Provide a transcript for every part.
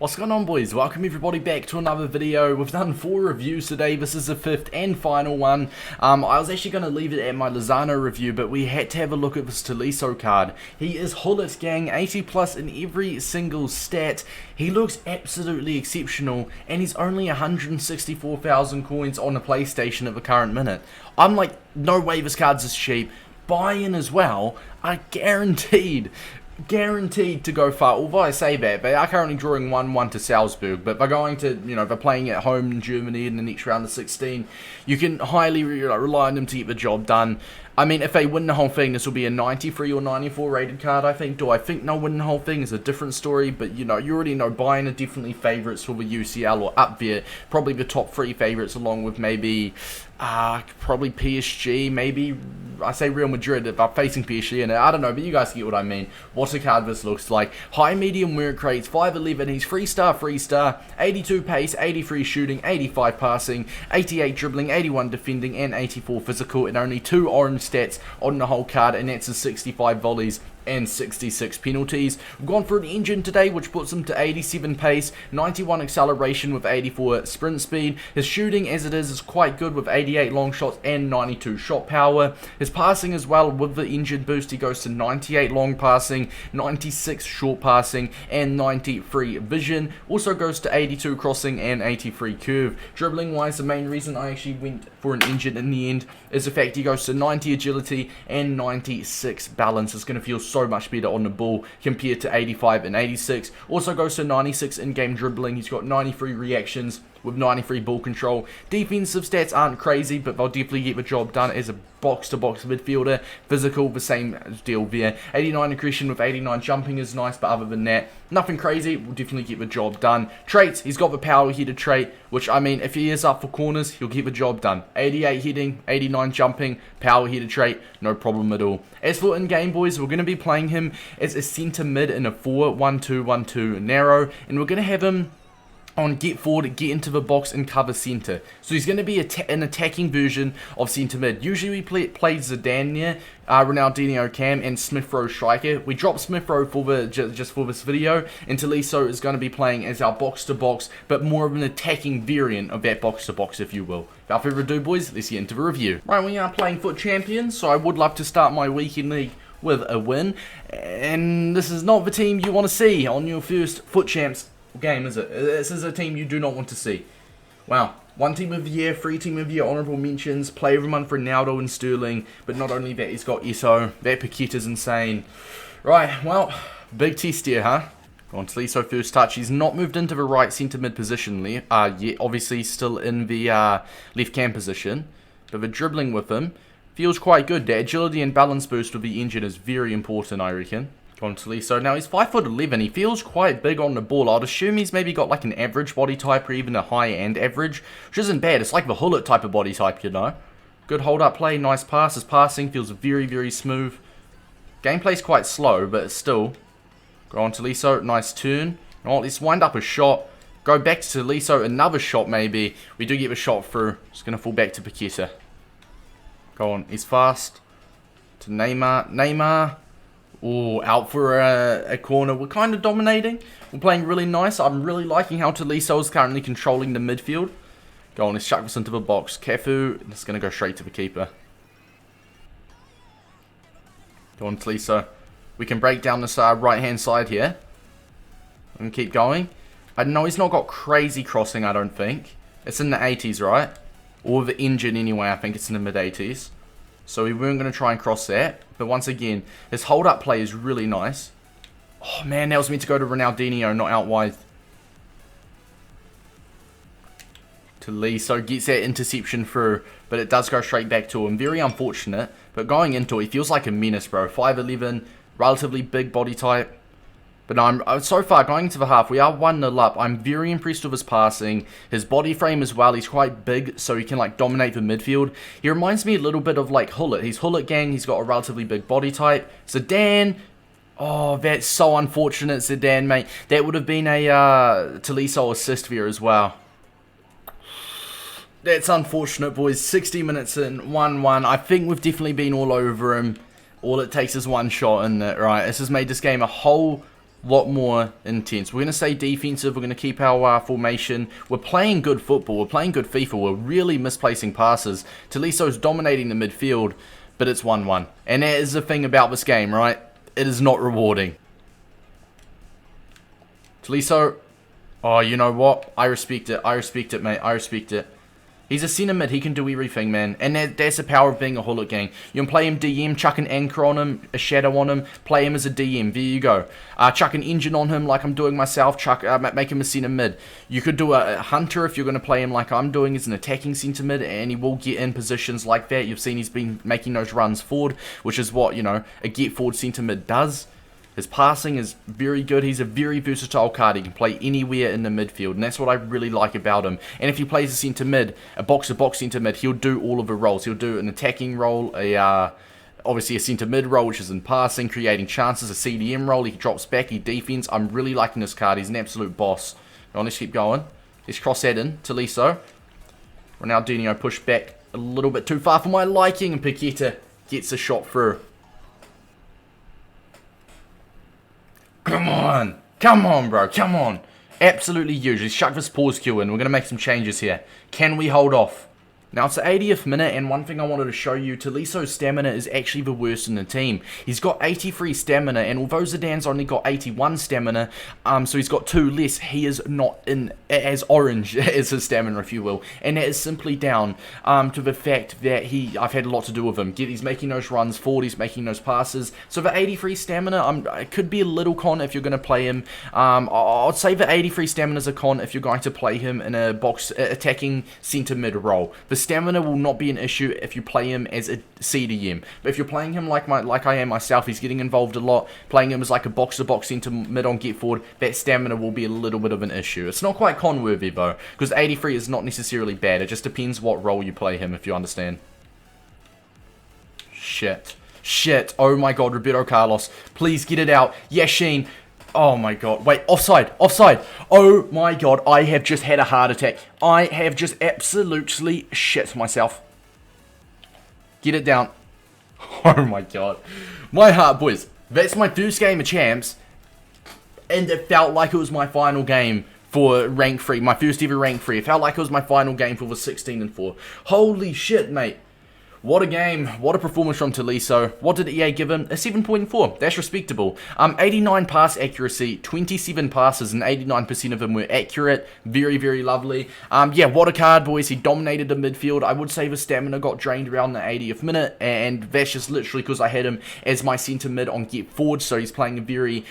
What's going on, boys? Welcome everybody back to another video. We've done 4 reviews today. This is the 5th and final one. I was actually going to leave it at my Lozano review, but we had to have a look at this Tolisso card. He is Gullit, gang, 80 plus in every single stat. He looks absolutely exceptional, and he's only 164,000 coins on the PlayStation at the current minute. I'm like, no way this card's as cheap. Buy-in as well are guaranteed to go far. Although I say that, they are currently drawing 1-1 to Salzburg, but they're going to, they're playing at home in Germany in the next round of 16. You can highly rely on them to get the job done. I mean, if they win the whole thing, this will be a 93 or 94 rated card, I think. Do I think they'll win the whole thing is a different story, but, you already know Bayern are definitely favourites for the UCL or up there. Probably the top 3 favourites, along with maybe, probably PSG, maybe, I say Real Madrid if I'm facing PSG, and I don't know, but you guys get what I mean. What a card this looks like. High, medium work rates, 5'11", he's 3-star, 82 pace, 83 shooting, 85 passing, 88 dribbling, 81 defending, and 84 physical, and only 2 orange stats on the whole card, and that's his 65 volleys and 66 penalties. We've gone for an engine today, which puts him to 87 pace, 91 acceleration with 84 sprint speed. His shooting, as it is quite good with 88 long shots and 92 shot power. His passing as well, with the engine boost, he goes to 98 long passing, 96 short passing, and 93 vision. Also goes to 82 crossing and 83 curve. Dribbling wise, the main reason I actually went for an engine in the end is the fact he goes to 90 agility and 96 balance. It's going to feel so much better on the ball compared to 85 and 86. Also goes to 96 in-game dribbling. He's got 93 reactions with 93 ball control. Defensive stats aren't crazy, but they'll definitely get the job done as a box-to-box midfielder. Physical, the same deal there. 89 aggression with 89 jumping is nice, but other than that, nothing crazy. Will definitely get the job done. Traits, he's got the power header trait, which, I mean, if he is up for corners, he'll get the job done. 88 heading, 89 jumping, power header trait, no problem at all. As for in-game, boys, we're going to be playing him as a centre mid in a 4-1-2-1-2 narrow, and we're going to have him on get forward, get into the box and cover centre. So he's going to be an attacking version of centre mid. Usually we play Zidane there, Ronaldinho cam, and Smith Rowe striker. We dropped Smith Rowe for just for this video, and Tolisso is going to be playing as our box to box, but more of an attacking variant of that box to box, if you will. Without further ado, boys, let's get into the review. Right, we are playing Foot Champions, so I would love to start my weekend league with a win, and this is not the team you want to see on your first Foot Champs game, is it? This is a team you do not want to see. Wow. 1 team of the year, 3 team of the year honourable mentions, player of the month for Ronaldo and Sterling, but not only that, he's got Esso. That Paqueta's insane. Right, well, big test here, huh? On Tolisso first touch, he's not moved into the right centre mid position yet, obviously still in the left cam position, but the dribbling with him feels quite good. The agility and balance boost with the engine is very important, I reckon. On Tolisso. Now he's 5'11", he feels quite big on the ball. I'd assume he's maybe got like an average body type or even a high-end average, which isn't bad. It's like the Gullit type of body type, Good hold-up play, nice pass. His passing feels very, very smooth. Gameplay's quite slow, but still. Go on Tolisso, nice turn. Oh, let's wind up a shot. Go back to Tolisso, another shot maybe. We do get the shot through. Just going to fall back to Paqueta. Go on, he's fast. To Neymar. Oh, out for a corner. We're kind of dominating. We're playing really nice. I'm really liking how Tolisso is currently controlling the midfield. Go on, let's chuck this into the box. Cafu, it's going to go straight to the keeper. Go on, Tolisso. We can break down this right-hand side here. And keep going. I know he's not got crazy crossing, I don't think. It's in the 80s, right? Or the engine anyway, I think it's in the mid-80s. So we weren't going to try and cross that. But once again, his hold-up play is really nice. Oh, man, that was meant to go to Ronaldinho, not out wide. Tolisso gets that interception through, but it does go straight back to him. Very unfortunate. But going into it, he feels like a menace, bro. 5'11", relatively big body type. But no, so far, going into the half, we are 1-0 up. I'm very impressed with his passing. His body frame as well. He's quite big, so he can, dominate the midfield. He reminds me a little bit of, Gullit. He's Gullit, gang. He's got a relatively big body type. Zidane. Oh, that's so unfortunate, Zidane, mate. That would have been a Tolisso assist there as well. That's unfortunate, boys. 60 minutes in, 1-1. I think we've definitely been all over him. All it takes is one shot, isn't it? Right, this has made this game a whole lot more intense. We're going to stay defensive. We're going to keep our formation. We're playing good football. We're playing good FIFA. We're really misplacing passes. Tolisso's dominating the midfield, but it's 1-1. And that is the thing about this game, right? It is not rewarding. Tolisso. Oh, you know what? I respect it. I respect it, mate. I respect it. He's a centre mid. He can do everything, man. And that's the power of being a Gullit gang. You can play him DM, chuck an anchor on him, a shadow on him, play him as a DM. There you go. Chuck an engine on him like I'm doing myself. Make him a centre mid. You could do a hunter if you're going to play him like I'm doing as an attacking centre mid, and he will get in positions like that. You've seen he's been making those runs forward, which is what, you know, a get forward centre mid does. His passing is very good. He's a very versatile card. He can play anywhere in the midfield, and that's what I really like about him. And if he plays a centre mid, a box-to-box centre mid, he'll do all of the roles. He'll do an attacking role, obviously a centre mid role, which is in passing, creating chances, a CDM role. He drops back, he defends. I'm really liking this card. He's an absolute boss. Now, let's keep going. Let's cross that in. Tolisso. Ronaldinho pushed back a little bit too far for my liking, and Paqueta gets a shot through. Come on. Come on, bro. Come on. Absolutely huge. Let's chuck this pause cue in. We're going to make some changes here. Can we hold off? Now, it's the 80th minute, and one thing I wanted to show you, Tolisso's stamina is actually the worst in the team. He's got 83 stamina, and although Zidane's only got 81 stamina, so he's got 2 less, he is not in as orange as his stamina, if you will. And that is simply down to the fact that I've had a lot to do with him. He's making those runs forward, he's making those passes. So the 83 stamina, it could be a little con if you're going to play him. I'd say the 83 stamina is a con if you're going to play him in a box attacking centre mid role. The stamina will not be an issue if you play him as a CDM. But if you're playing him like I am myself, he's getting involved a lot, playing him as like a box-to-box centre mid on get forward, that stamina will be a little bit of an issue. It's not quite con-worthy though, because 83 is not necessarily bad. It just depends what role you play him, if you understand. Shit. Shit. Oh my god, Roberto Carlos. Please get it out. Yashin. Oh my god. Wait, offside. Offside. Oh my god. I have just had a heart attack. I have just absolutely shit myself. Get it down. Oh my god. My heart, boys. That's my first game of champs. And it felt like it was my final game for rank 3. My first ever rank 3. It felt like it was my final game for the 16-4. Holy shit, mate. What a game, what a performance from Tolisso. What did EA give him? A 7.4. That's respectable. 89 pass accuracy, 27 passes, and 89% of them were accurate. Very, very lovely. Yeah, what a card, boys. He dominated the midfield. I would say the stamina got drained around the 80th minute, and that's just literally because I had him as my centre mid on get forward, so he's playing a very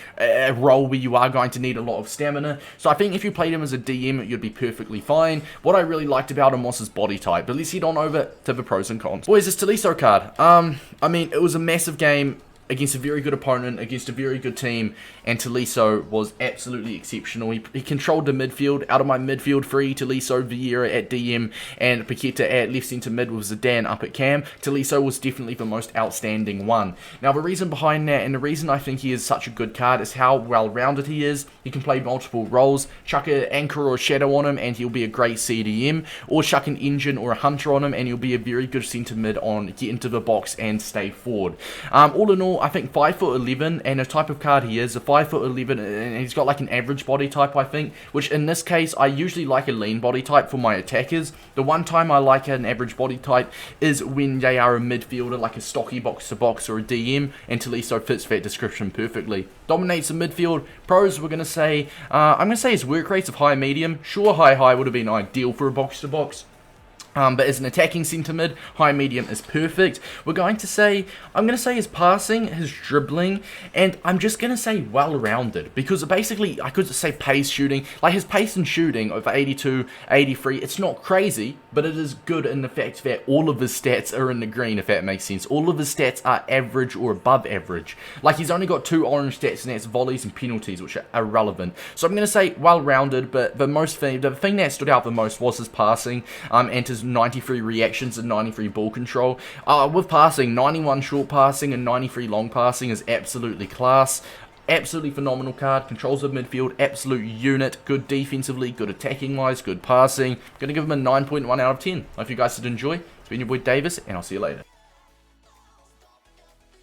role where you are going to need a lot of stamina. So I think if you played him as a DM, you'd be perfectly fine. What I really liked about him was his body type. But let's head on over to the pros and cons. Boys, this Tolisso card. I mean, it was a massive game against a very good opponent, against a very good team, and Tolisso was absolutely exceptional. He controlled the midfield. Out of my midfield three, Tolisso, Vieira at DM, and Paqueta at left centre mid with Zidane up at cam. Tolisso was definitely the most outstanding one. Now, the reason behind that, and the reason I think he is such a good card, is how well-rounded he is. He can play multiple roles. Chuck an anchor or a shadow on him, and he'll be a great CDM, or chuck an engine or a hunter on him, and he'll be a very good centre mid on get into the box and stay forward. All in all, I think 5'11", and the type of card he is, a 5'11", and he's got like an average body type, I think, which in this case, I usually like a lean body type for my attackers. The one time I like an average body type is when they are a midfielder, like a stocky box-to-box or a DM, and Tolisso fits that description perfectly. Dominates the midfield. Pros, we're going to say, I'm going to say his work rates of high-medium. Sure, high-high would have been ideal for a box-to-box. But as an attacking centre mid, high medium is perfect. I'm going to say his passing, his dribbling, and I'm just going to say well-rounded. Because basically, I could say pace shooting. Like his pace and shooting over 82, 83, it's not crazy, but it is good in the fact that all of his stats are in the green, if that makes sense. All of his stats are average or above average. Like he's only got 2 orange stats, and that's volleys and penalties, which are irrelevant. So I'm going to say well-rounded, but the thing that stood out the most was his passing, and his 93 reactions and 93 ball control. With passing, 91 short passing and 93 long passing is absolutely class. Absolutely phenomenal card. Controls of midfield, absolute unit. Good defensively, good attacking wise, good passing. Gonna give him a 9.1 out of 10. Hope you guys did enjoy. It's been your boy Davis, and I'll see you later.